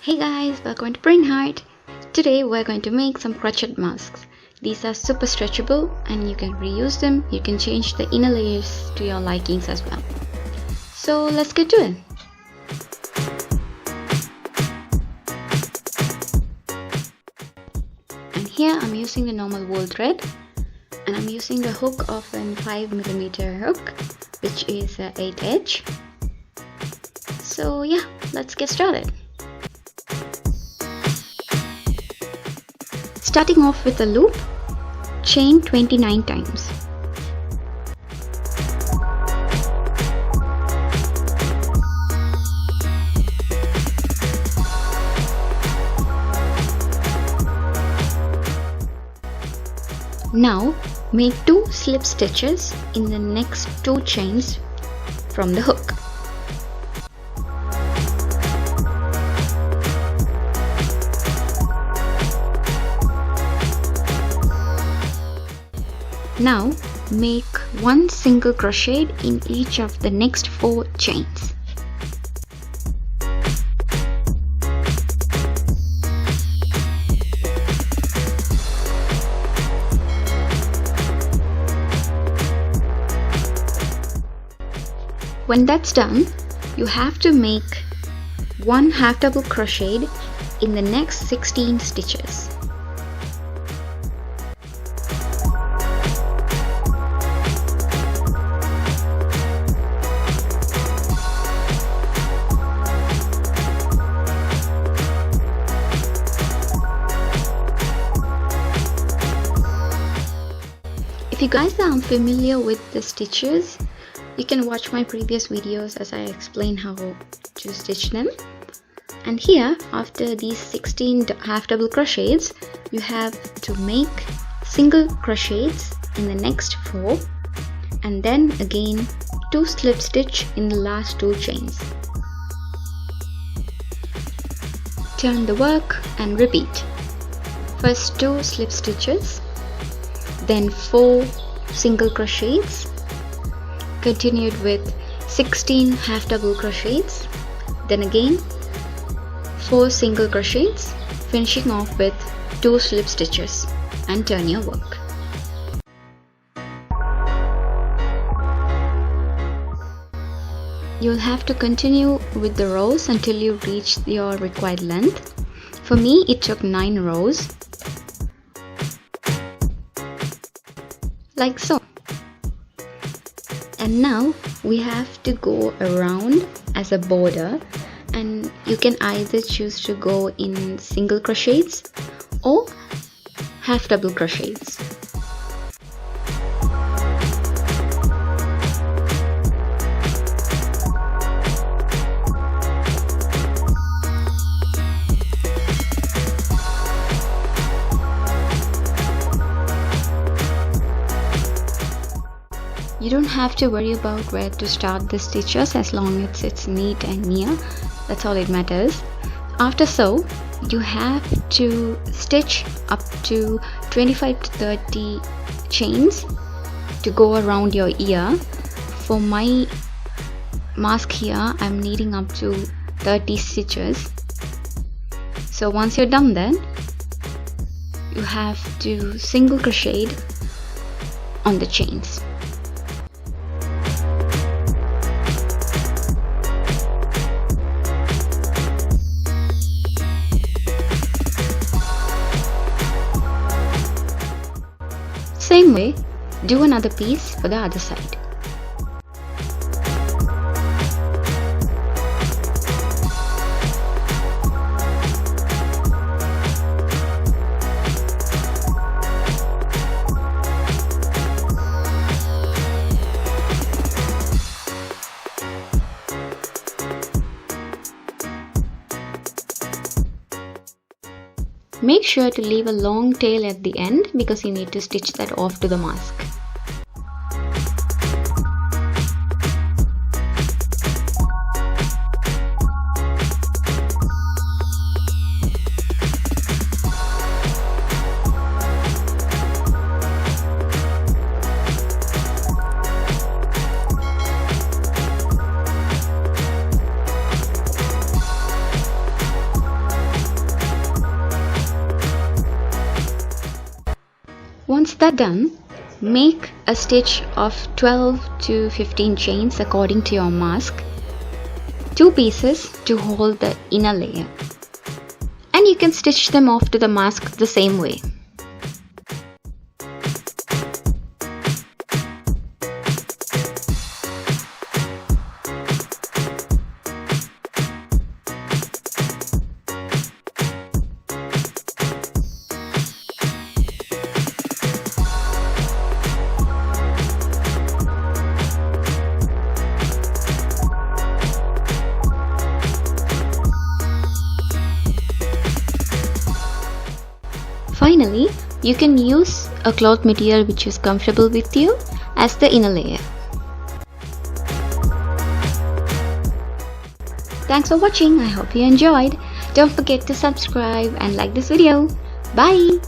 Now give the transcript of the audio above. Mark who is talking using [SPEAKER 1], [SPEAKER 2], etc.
[SPEAKER 1] Hey guys, welcome to PrinHeart. Today we're going to make some crochet masks. These are super stretchable and you can reuse them. You can change the inner layers to your likings as well. So let's get to it. And here I'm using the normal wool thread and I'm using the hook of a 5mm hook, which is 8 edge. So yeah, let's get started. Starting off with a loop, chain 29 times. Now make 2 slip stitches in the next 2 chains from the hook. Now make 1 single crochet in each of the next 4 chains. When that's done, you have to make 1 half double crochet in the next 16 stitches. If you guys are unfamiliar with the stitches, you can watch my previous videos as I explain how to stitch them. And here, after these 16 half double crochets, you have to make single crochets in the next 4 and then again 2 slip stitch in the last 2 chains. Turn the work and repeat. First 2 slip stitches, then 4 single crochets, continued with 16 half double crochets, then again 4 single crochets, finishing off with 2 slip stitches, and turn your work. You'll have to continue with the rows until you reach your required length. For me, it took 9 rows. Like so. And now we have to go around as a border, and you can either choose to go in single crochets or half double crochets. You don't have to worry about where to start the stitches as long as it's neat and near. That's all it matters. After so, you have to stitch up to 25 to 30 chains to go around your ear. For my mask here, I'm needing up to 30 stitches. So once you're done then, you have to single crochet on the chains. Same way, do another piece for the other side. Make sure to leave a long tail at the end because you need to stitch that off to the mask. that done, make a stitch of 12 to 15 chains according to your mask, 2 pieces to hold the inner layer, and you can stitch them off to the mask the same way. Finally, you can use a cloth material which is comfortable with you as the inner layer. Thanks for watching. I hope you enjoyed. Don't forget to subscribe and like this video. Bye!